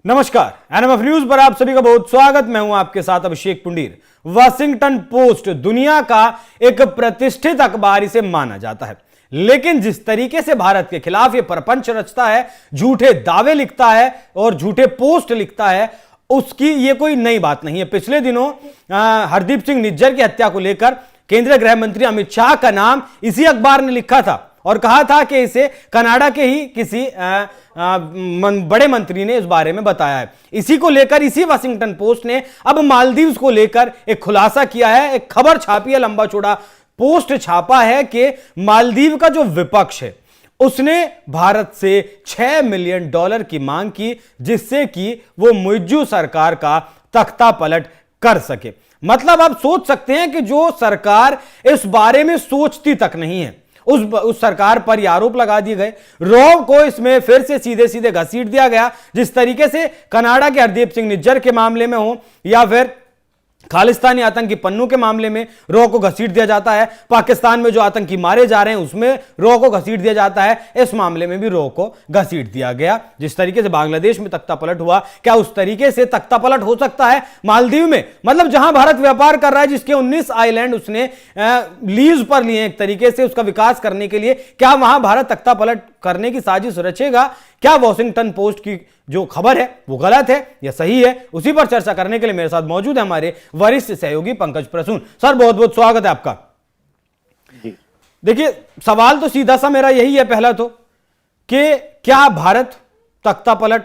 नमस्कार, NMF news पर आप सभी का बहुत स्वागत। मैं हूं आपके साथ अभिषेक पुंडीर। वॉशिंगटन पोस्ट दुनिया का एक प्रतिष्ठित अखबार इसे माना जाता है, लेकिन जिस तरीके से भारत के खिलाफ ये प्रपंच रचता है, झूठे दावे लिखता है और झूठे पोस्ट लिखता है, उसकी ये कोई नई बात नहीं है। पिछले दिनों हरदीप सिंह निज्जर की हत्या को लेकर केंद्रीय गृह मंत्री अमित शाह का नाम इसी अखबार ने लिखा था और कहा था कि इसे कनाडा के ही किसी बड़े मंत्री ने इस बारे में बताया है। इसी को लेकर इसी वॉशिंगटन पोस्ट ने अब मालदीव्स को लेकर एक खुलासा किया है, एक खबर छापी है, लंबा चौड़ा पोस्ट छापा है कि मालदीव का जो विपक्ष है उसने भारत से $6 मिलियन की मांग की, जिससे कि वो मुइज्जू सरकार का तख्ता पलट कर सके। मतलब आप सोच सकते हैं कि जो सरकार इस बारे में सोचती तक नहीं है, उस सरकार पर ये आरोप लगा दिए गए। रॉ को इसमें फिर से सीधे सीधे घसीट दिया गया, जिस तरीके से कनाडा के हरदीप सिंह निज्जर के मामले में हो या फिर खालिस्तानी आतंकी पन्नू के मामले में रॉ को घसीट दिया जाता है। पाकिस्तान में जो आतंकी मारे जा रहे हैं उसमें रॉ को घसीट दिया जाता है, इस मामले में भी रॉ को घसीट दिया गया। जिस तरीके से बांग्लादेश में तख्ता पलट हुआ, क्या उस तरीके से तख्ता पलट हो सकता है मालदीव में? मतलब जहां भारत व्यापार कर रहा है, जिसके 19 आइलैंड उसने लीज पर लिए एक तरीके से उसका विकास करने के लिए, क्या वहां भारत तख्ता पलट करने की साजिश रचेगा? क्या वॉशिंगटन पोस्ट की जो खबर है वो गलत है या सही है? उसी पर चर्चा करने के लिए मेरे साथ मौजूद है हमारे वरिष्ठ सहयोगी पंकज प्रसून। सर, बहुत बहुत स्वागत है आपका। जी देखिए, सवाल तो सीधा सा मेरा यही है पहला तो कि क्या भारत तख्ता पलट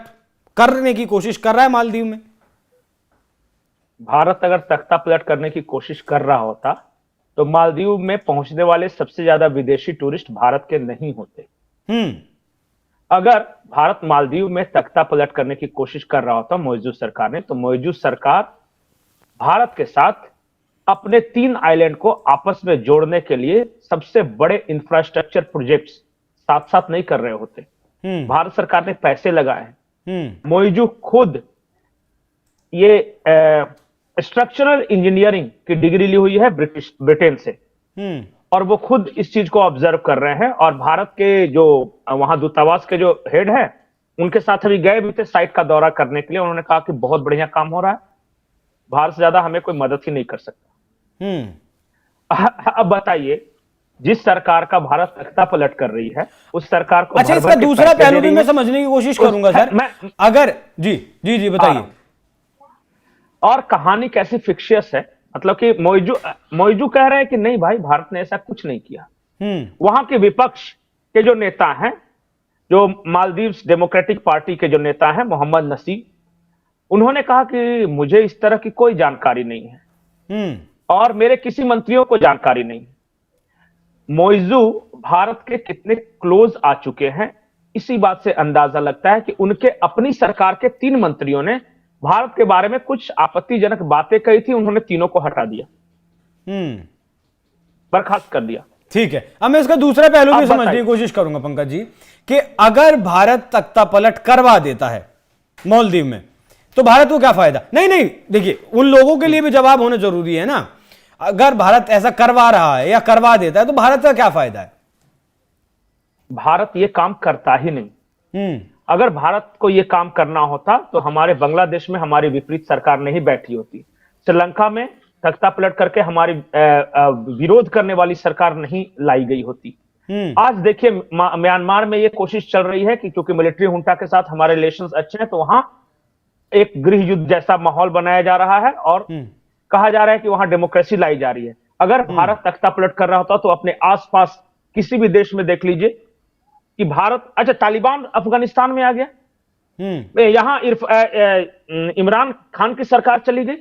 करने की कोशिश कर रहा है मालदीव में? भारत अगर तख्ता पलट करने की कोशिश कर रहा होता तो मालदीव में पहुंचने वाले सबसे ज्यादा विदेशी टूरिस्ट भारत के नहीं होते। अगर भारत मालदीव में तख्ता पलट करने की कोशिश कर रहा होता मौजूद सरकार ने, तो मौजूद सरकार भारत के साथ अपने 3 आइलैंड को आपस में जोड़ने के लिए सबसे बड़े इंफ्रास्ट्रक्चर प्रोजेक्ट्स साथ साथ नहीं कर रहे होते। भारत सरकार ने पैसे लगाए हैं। मौजूद खुद ये स्ट्रक्चरल इंजीनियरिंग की डिग्री ली हुई है ब्रिटेन से, और वो खुद इस चीज को ऑब्जर्व कर रहे हैं। और भारत के जो वहां दूतावास के जो हेड है उनके साथ अभी गए भी थे साइट का दौरा करने के लिए। उन्होंने कहा कि बहुत बढ़िया काम हो रहा है, भारत से ज्यादा हमें कोई मदद ही नहीं कर सकता। अब बताइए, जिस सरकार का भारत तख्ता पलट कर रही है उस सरकार को अच्छा, इसका दूसरा पहलू भी मैं समझने की कोशिश करूंगा सर। अगर जी जी जी बताइए। और कहानी कैसी फिक्शियस है, मतलब कि मौजू कह रहे हैं कि नहीं भाई, भारत ने ऐसा कुछ नहीं किया। वहां के विपक्ष के जो नेता हैं, जो मालदीव्स डेमोक्रेटिक पार्टी के जो नेता हैं मोहम्मद नसीब, उन्होंने कहा कि मुझे इस तरह की कोई जानकारी नहीं है और मेरे किसी मंत्रियों को जानकारी नहीं है। मौजू भारत के कितने क्लोज आ चुके हैं, इसी बात से अंदाजा लगता है कि उनके अपनी सरकार के 3 मंत्रियों ने भारत के बारे में कुछ आपत्तिजनक बातें कही थी, उन्होंने तीनों को हटा दिया, बर्खास्त कर दिया। ठीक है, अब मैं इसका दूसरा पहलू भी समझने की कोशिश करूंगा पंकज जी, कि अगर भारत तख्ता पलट करवा देता है मालदीव में तो भारत को क्या फायदा? नहीं, देखिए, उन लोगों के लिए भी जवाब होना जरूरी है ना। अगर भारत ऐसा करवा रहा है या करवा देता है तो भारत का क्या फायदा है? भारत ये काम करता ही नहीं। अगर भारत को यह काम करना होता तो हमारे बांग्लादेश में हमारी विपरीत सरकार नहीं बैठी होती, श्रीलंका में तख्ता पलट करके हमारी विरोध करने वाली सरकार नहीं लाई गई होती। आज देखिए, म्यांमार में यह कोशिश चल रही है कि क्योंकि मिलिट्री हुंटा के साथ हमारे रिलेशंस अच्छे हैं तो वहां एक गृह युद्ध जैसा माहौल बनाया जा रहा है और कहा जा रहा है कि वहां डेमोक्रेसी लाई जा रही है। अगर भारत तख्ता पलट कर रहा होता तो अपने आसपास किसी भी देश में देख लीजिए कि भारत, अच्छा तालिबान अफगानिस्तान में आ गया, यहां इमरान खान की सरकार चली गई,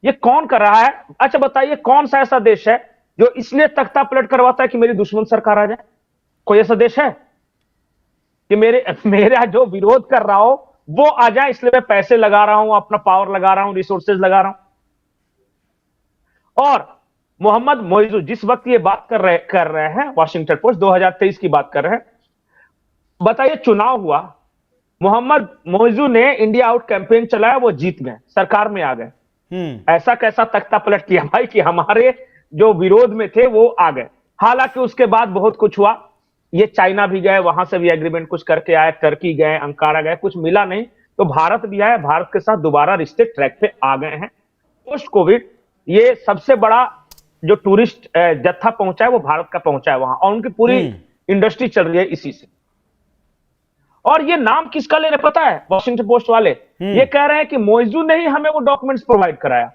ये कौन कर रहा है? अच्छा बताइए, कौन सा ऐसा देश है जो इसलिए तख्ता पलट करवाता है कि मेरी दुश्मन सरकार आ जाए? कोई ऐसा देश है कि मेरा जो विरोध कर रहा हो वो आ जाए, इसलिए मैं पैसे लगा रहा हूं, अपना पावर लगा रहा हूं, रिसोर्सेज लगा रहा हूं। और मोहम्मद मौजू जिस वक्त ये बात कर रहे हैं, वॉशिंगटन पोस्ट 2023 की बात कर रहे हैं, बताइए चुनाव हुआ, मोहम्मद मौजू ने इंडिया आउट कैंपेन चलाया, वो जीत गए, सरकार में आ गए। ऐसा कैसा तख्ता पलट किया भाई कि हमारे जो विरोध में थे वो आ गए। हालांकि उसके बाद बहुत कुछ हुआ, ये चाइना भी गए, वहां से भी एग्रीमेंट कुछ करके आए, टर्की गए, अंकारा गए, कुछ मिला नहीं, तो भारत भी है, भारत के साथ दोबारा रिश्ते ट्रैक पे आ गए हैं। पोस्ट कोविड ये सबसे बड़ा जो टूरिस्ट जत्था पहुंचा है वो भारत का पहुंचा है वहां, और उनकी पूरी इंडस्ट्री चल रही है इसी से। और ये नाम किसका ले रहे पता है वॉशिंगटन पोस्ट वाले? ये कह रहे हैं कि मोइजू ने ही हमें वो डॉक्यूमेंट्स प्रोवाइड कराया।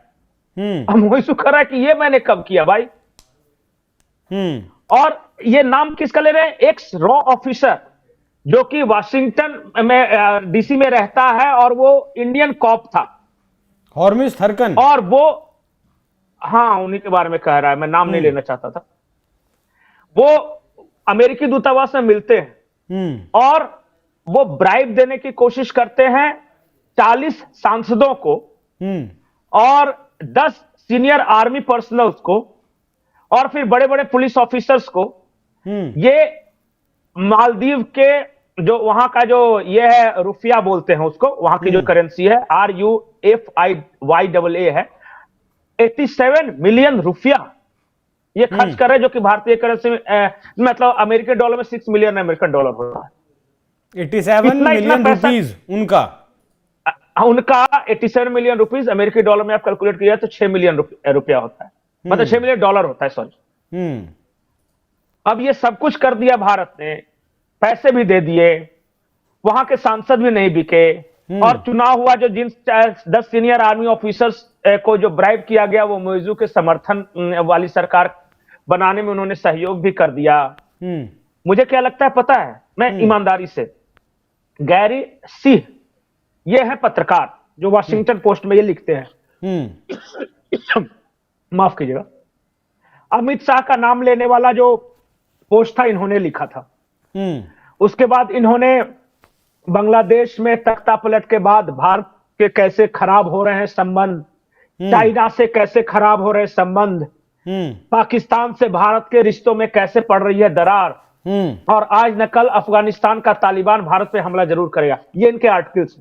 अब मोइजू कह रहा है कि ये मैंने कब किया भाई? और ये नाम किसका ले रहे हैं? एक्स रॉ ऑफिसर जो कि वाशिंगटन में डीसी में रहता है, और वो इंडियन कॉप था, हॉर्मिस थरकन। और वो, हाँ, उन्हीं के बारे में कह रहा है, मैं नाम नहीं लेना चाहता था। वो अमेरिकी दूतावास में मिलते हैं और वो ब्राइब देने की कोशिश करते हैं 40 सांसदों को और 10 सीनियर आर्मी पर्सनल्स को, और फिर बड़े बड़े पुलिस ऑफिसर्स को। ये मालदीव के जो वहां का जो ये है रुपया बोलते हैं उसको, वहां की जो करेंसी है RUFIYAA है, 87 मिलियन रुपया ये खर्च कर रहे हैं, जो कि भारतीय करेंसी में मतलब अमेरिकी डॉलर में 6 मिलियन अमेरिकन डॉलर होता है। 87 मिलियन रुपीज उनका 87 मिलियन रुपीज अमेरिकी डॉलर में आप कैलकुलेट किया तो 6 मिलियन रुपया होता है, मतलब 6 मिलियन डॉलर होता है, सॉरी। अब ये सब कुछ कर दिया भारत ने, पैसे भी दे दिए, वहां के सांसद भी नहीं बिके, और चुनाव हुआ जो जिन 10 सीनियर आर्मी ऑफिसर्स को जो ब्राइब किया गया वो मोइजू के समर्थन वाली सरकार बनाने में उन्होंने सहयोग भी कर दिया। मुझे क्या लगता है पता है, मैं ईमानदारी से, गैरी सिंह ये है पत्रकार जो वाशिंगटन पोस्ट में ये लिखते हैं, माफ कीजिएगा, अमित शाह का नाम लेने वाला जो पोस्ट था इन्होंने लिखा था। उसके बाद इन्होंने बांग्लादेश में तख्ता पलट के बाद भारत के कैसे खराब हो रहे हैं संबंध, चाइना से कैसे खराब हो रहे संबंध, पाकिस्तान से भारत के रिश्तों में कैसे पड़ रही है दरार, और आज न कल अफगानिस्तान का तालिबान भारत पे हमला जरूर करेगा, ये इनके आर्टिकल्स।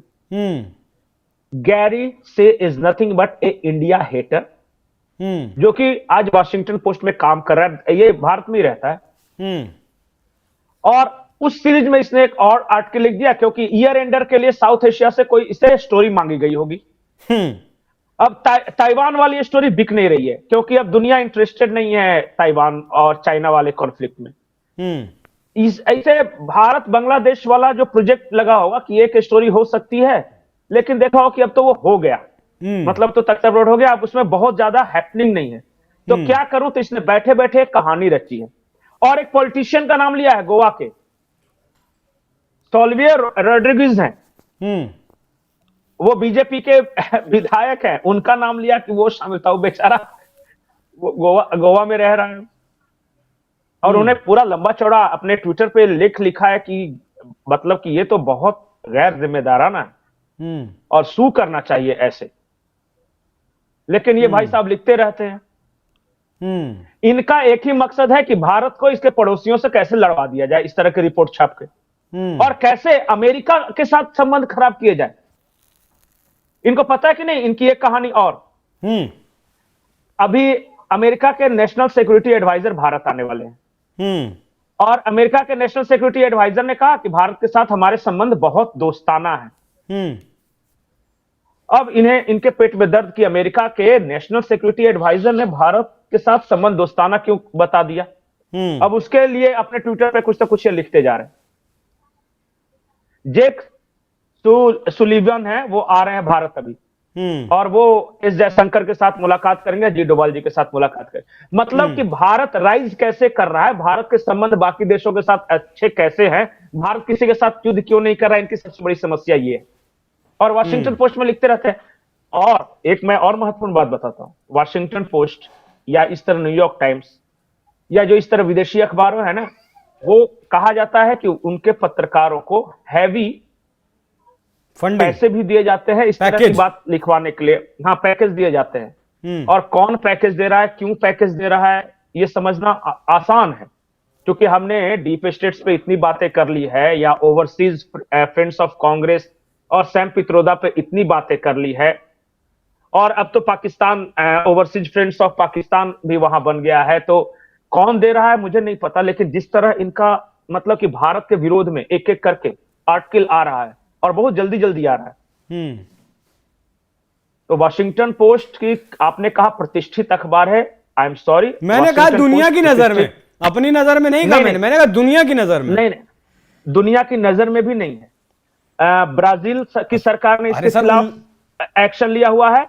गैरी से is nothing but a India hater, जो कि आज वाशिंगटन पोस्ट में काम कर रहा है, ये भारत में ही रहता है। और उस सीरीज में इसने एक और आर्टिकल लिख दिया, क्योंकि ईयर एंडर के लिए साउथ एशिया से कोई इसे स्टोरी मांगी गई होगी। अब ताइवान वाली स्टोरी बिक नहीं रही है, क्योंकि अब दुनिया इंटरेस्टेड नहीं है ताइवान और चाइना वाले कॉन्फ्लिक्ट में। ऐसे भारत बांग्लादेश वाला जो प्रोजेक्ट लगा होगा कि एक स्टोरी हो सकती है, लेकिन देखा हो कि अब तो वो हो गया, मतलब तो तख्ता पलट हो गया, अब उसमें बहुत ज्यादा हैपनिंग नहीं है। तो क्या करूं, तो इसने बैठे बैठे एक कहानी रची है, और एक पॉलिटिशियन का नाम लिया है गोवा के, सोल्वियर रोड्रिगेज हैं, वो बीजेपी के विधायक हैं, उनका नाम लिया कि वो शामिल था। वो बेचारा गोवा में रह रहा है, और उन्हें पूरा लंबा चौड़ा अपने ट्विटर पे लिखा है कि मतलब कि ये तो बहुत गैर जिम्मेदाराना है और सू करना चाहिए ऐसे, लेकिन ये भाई साहब लिखते रहते हैं। इनका एक ही मकसद है कि भारत को इसके पड़ोसियों से कैसे लड़वा दिया जाए, इस तरह की रिपोर्ट छाप के, और कैसे अमेरिका के साथ संबंध खराब किए जाए। इनको पता है कि नहीं इनकी एक कहानी और, अभी अमेरिका के नेशनल सिक्योरिटी एडवाइजर भारत आने वाले हैं, और अमेरिका के नेशनल सिक्योरिटी एडवाइजर ने कहा कि भारत के साथ हमारे संबंध बहुत दोस्ताना है। अब इन्हें इनके पेट में दर्द कि अमेरिका के नेशनल सिक्योरिटी एडवाइजर ने भारत के साथ संबंध दोस्ताना क्यों बता दिया। अब उसके लिए अपने ट्विटर पे कुछ ना कुछ ये लिखते जा रहे हैं। जेक सुलिवन है, वो आ रहे हैं भारत अभी, और वो एस जयशंकर के साथ मुलाकात करेंगे, जी डोभाल जी के साथ मुलाकात करेंगे। मतलब कि भारत राइज कैसे कर रहा है, भारत के संबंध बाकी देशों के साथ अच्छे कैसे हैं, भारत किसी के साथ युद्ध क्यों नहीं कर रहा है, इनकी सबसे बड़ी समस्या ये है। और वाशिंगटन पोस्ट में लिखते रहते हैं। और एक मैं और महत्वपूर्ण बात बताता हूं, वाशिंगटन पोस्ट या इस तरह न्यूयॉर्क टाइम्स या जो इस तरह विदेशी अखबारों है ना, वो कहा जाता है कि उनके पत्रकारों को हैवी पैसे भी दिए जाते हैं इस तरह की बात लिखवाने के लिए। हाँ, पैकेज दिए जाते हैं, और कौन पैकेज दे रहा है, क्यों पैकेज दे रहा है, ये समझना आसान है, क्योंकि हमने डीप स्टेट्स पे इतनी बातें कर ली है, या ओवरसीज फ्रेंड्स ऑफ कांग्रेस और सैम पित्रोदा पे इतनी बातें कर ली है, और अब तो Pakistan overseas friends of Pakistan भी वहां बन गया है। तो कौन दे रहा है मुझे नहीं पता, लेकिन जिस तरह इनका मतलब कि भारत के विरोध में एक एक करके आर्टिकल आ रहा है, और बहुत जल्दी जल्दी आ रहा है, तो वॉशिंगटन पोस्ट की आपने कहा प्रतिष्ठित अखबार है, आई एम सॉरी, मैंने कहा दुनिया की नजर में, अपनी नजर में नहीं कहा मैंने कहा दुनिया की नजर में। नहीं, दुनिया की नजर में भी नहीं है। ब्राजील की सरकार ने इसके खिलाफ एक्शन लिया हुआ है।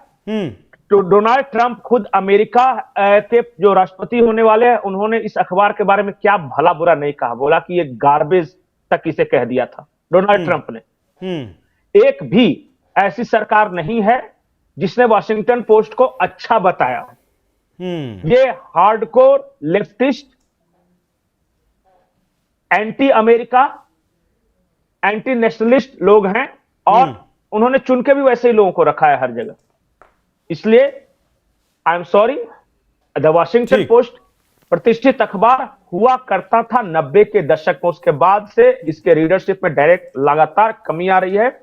तो डोनाल्ड ट्रंप खुद अमेरिका के जो राष्ट्रपति होने वाले हैं, उन्होंने इस अखबार के बारे में क्या भला बुरा नहीं कहा, बोला कि ये गार्बेज तक इसे कह दिया था डोनाल्ड ट्रंप ने। एक भी ऐसी सरकार नहीं है जिसने वॉशिंगटन पोस्ट को अच्छा बताया। ये hardcore leftist, anti America, anti nationalist लोग हैं, और उन्होंने चुन के भी वैसे ही लोगों को रखा है हर जगह। इसलिए I am sorry, the Washington post प्रतिष्ठित अखबार हुआ करता था 90 के दशक में, उसके बाद से इसके रीडरशिप में डायरेक्ट लगातार कमी आ रही है।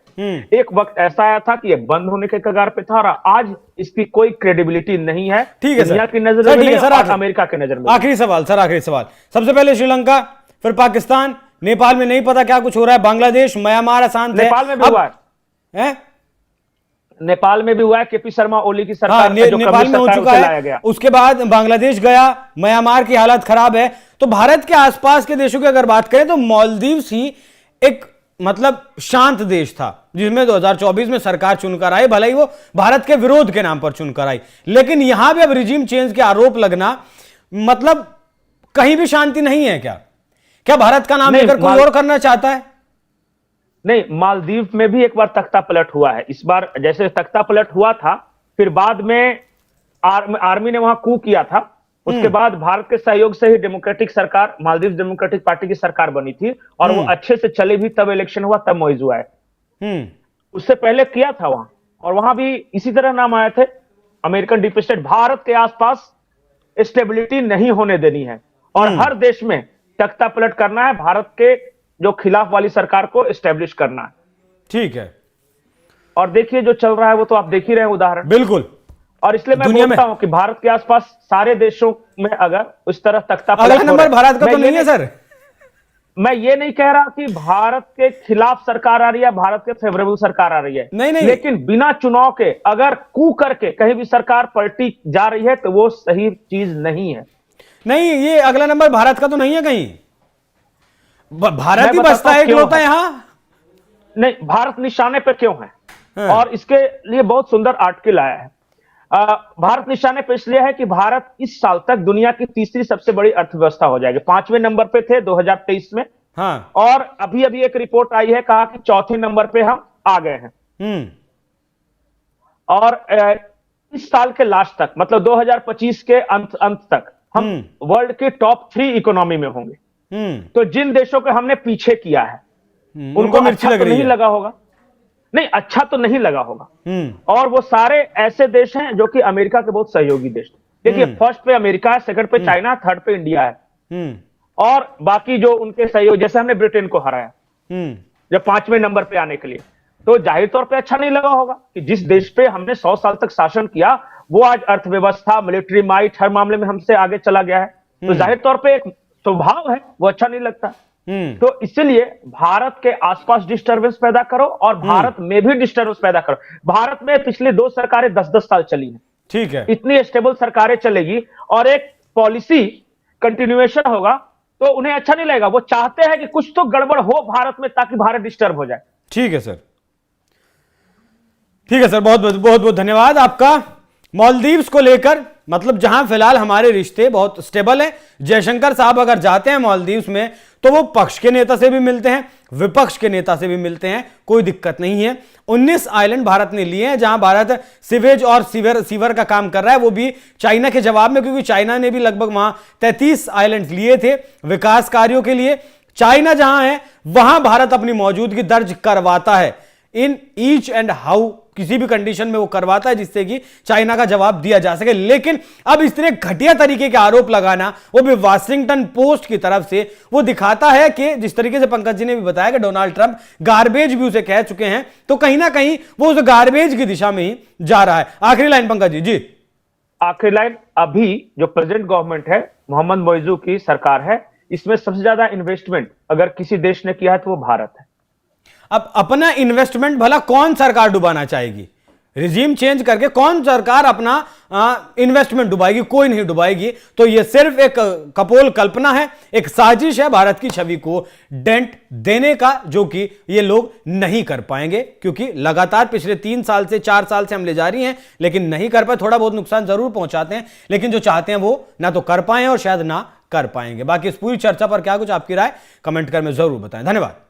एक वक्त ऐसा आया था कि ये बंद होने के कगार पे था, और आज इसकी कोई क्रेडिबिलिटी नहीं है। ठीक है दुनिया की नजर में और अमेरिका की नजर में। आखिरी सवाल सर, आखिरी सवाल। सबसे पहले श्रीलंका, फिर पाकिस्तान, नेपाल में नहीं पता क्या कुछ हो रहा है, बांग्लादेश, म्यांमार अशांत है। नेपाल में भी हुआ है, नेपाल में भी हुआ है। केपी शर्मा ओली की सरकार नेपाल में हो चुका है, उसके बाद बांग्लादेश गया, म्यांमार की हालत खराब है। तो भारत के आसपास के देशों की अगर बात करें तो मालदीव्स ही एक मतलब शांत देश था, जिसमें 2024 में सरकार चुनकर आई, भले ही वो भारत के विरोध के नाम पर चुनकर आई, लेकिन यहां भी अब रिजीम चेंज के आरोप लगना, मतलब कहीं भी शांति नहीं है क्या? क्या भारत का नाम लेकर कोई और करना चाहता है? नहीं, मालदीव में भी एक बार तख्ता पलट हुआ है। इस बार जैसे तख्ता पलट हुआ था, फिर बाद में आर्मी ने वहां कू किया था, उसके बाद भारत के सहयोग से ही डेमोक्रेटिक सरकार, मालदीव डेमोक्रेटिक पार्टी की सरकार बनी थी, और वो अच्छे से चली भी, तब इलेक्शन हुआ, तब मौजूद हुआ है। उससे पहले किया था वहां, और वहां भी इसी तरह नाम आए थे, अमेरिकन डीप स्टेट। भारत के आसपास स्टेबिलिटी नहीं होने देनी है, और हर देश में तख्ता पलट करना है, भारत के जो खिलाफ वाली सरकार को एस्टेब्लिश करना है। ठीक है। और देखिए जो चल रहा है वो तो आप देख ही रहे हैं उदाहरण। बिल्कुल। और इसलिए मैं बोलता हूं कि भारत के आसपास सारे देशों में अगर उस तरह तख्ता पलट, अगला नंबर भारत का तो नहीं है सर। मैं ये नहीं कह रहा कि भारत के खिलाफ सरकार आ रही है, भारत के फेवरेबल सरकार आ रही है, नहीं। लेकिन बिना चुनाव के अगर कू करके कहीं भी सरकार पलटी जा रही है तो वो सही चीज नहीं है। नहीं, ये अगला नंबर भारत का तो नहीं है कहीं, भारत ही बचता है इकलौता यहां। नहीं, भारत निशाने पर क्यों है? और इसके लिए बहुत सुंदर आर्टिकल आया है। भारत निशाने पर इसलिए है कि भारत इस साल तक दुनिया की तीसरी सबसे बड़ी अर्थव्यवस्था हो जाएगी। 5वें नंबर पे थे 2023 में, और अभी अभी एक रिपोर्ट आई है, कहा कि चौथे नंबर पे हम आ गए हैं। और इस साल के लास्ट तक, मतलब 2025 के अंत तक हम वर्ल्ड के टॉप 3 इकोनॉमी में होंगे। तो जिन देशों को हमने पीछे किया है उनको अच्छा तो नहीं लगा होगा, नहीं अच्छा तो नहीं लगा होगा। और वो सारे ऐसे देश हैं जो कि अमेरिका के बहुत सहयोगी देश। देखिए, फर्स्ट पे अमेरिका है, सेकंड पे चाइना, थर्ड पे इंडिया है, और बाकी जो उनके सहयोग, जैसे हमने ब्रिटेन को हराया जब 5वें नंबर पे आने के लिए, तो जाहिर तौर पे अच्छा नहीं लगा होगा कि जिस देश पे हमने 100 साल तक शासन किया वो आज अर्थव्यवस्था, मिलिट्री माइट, हर मामले में हमसे आगे चला गया है। तो जाहिर तौर पे एक स्वभाव है, वो अच्छा नहीं लगता। तो इसलिए भारत के आसपास डिस्टरबेंस पैदा करो, और भारत में भी डिस्टरबेंस पैदा करो। भारत में पिछले 2 सरकारें 10-10 साल चली हैं, ठीक है, इतनी स्टेबल सरकारें चलेगी, और एक पॉलिसी कंटिन्यूएशन होगा, तो उन्हें अच्छा नहीं लगेगा। वो चाहते हैं कि कुछ तो गड़बड़ हो भारत में, ताकि भारत डिस्टर्ब हो जाए। ठीक है सर, ठीक है सर, बहुत बहुत धन्यवाद आपका। मालदीव्स को लेकर, मतलब जहां फिलहाल हमारे रिश्ते बहुत स्टेबल हैं, जयशंकर साहब अगर जाते हैं मालदीव्स में तो वो पक्ष के नेता से भी मिलते हैं, विपक्ष के नेता से भी मिलते हैं, कोई दिक्कत नहीं है। 19 आइलैंड भारत ने लिए हैं, जहां भारत सीवेज और सीवर का काम कर रहा है, वो भी चाइना के जवाब में, क्योंकि चाइना ने भी लगभग वहां 33 आइलैंड लिए थे विकास कार्यों के लिए। चाइना जहां है वहां भारत अपनी मौजूदगी दर्ज करवाता है, इन ईच एंड हाउ, किसी भी कंडीशन में वो करवाता है, जिससे कि चाइना का जवाब दिया जा सके। लेकिन अब इस तरह घटिया तरीके के आरोप लगाना, वो भी वाशिंगटन पोस्ट की तरफ से, वो दिखाता है कि जिस तरीके से पंकज जी ने भी बताया कि डोनाल्ड ट्रंप गार्बेज भी उसे कह चुके हैं, तो कहीं ना कहीं वो उस गार्बेज की दिशा में ही जा रहा है। आखिरी लाइन पंकज जी। जी, आखिरी लाइन, अभी जो प्रेजेंट गवर्नमेंट है, मोहम्मद मोइजू की सरकार है, इसमें सबसे ज्यादा इन्वेस्टमेंट अगर किसी देश ने किया है तो वो भारत है। अब अपना इन्वेस्टमेंट भला कौन सरकार डुबाना चाहेगी? रिजीम चेंज करके कौन सरकार अपना इन्वेस्टमेंट डुबाएगी? कोई नहीं डुबाएगी। तो यह सिर्फ एक कपोल कल्पना है, एक साजिश है भारत की छवि को डेंट देने का, जो कि ये लोग नहीं कर पाएंगे, क्योंकि लगातार पिछले 3 साल से 4 साल से हम ले जा रही हैं, लेकिन नहीं कर पाए। थोड़ा बहुत नुकसान जरूर पहुंचाते हैं, लेकिन जो चाहते हैं वो ना तो कर पाए और शायद ना कर पाएंगे। बाकी इस पूरी चर्चा पर क्या कुछ आपकी राय कमेंट कर में जरूर बताएं। धन्यवाद।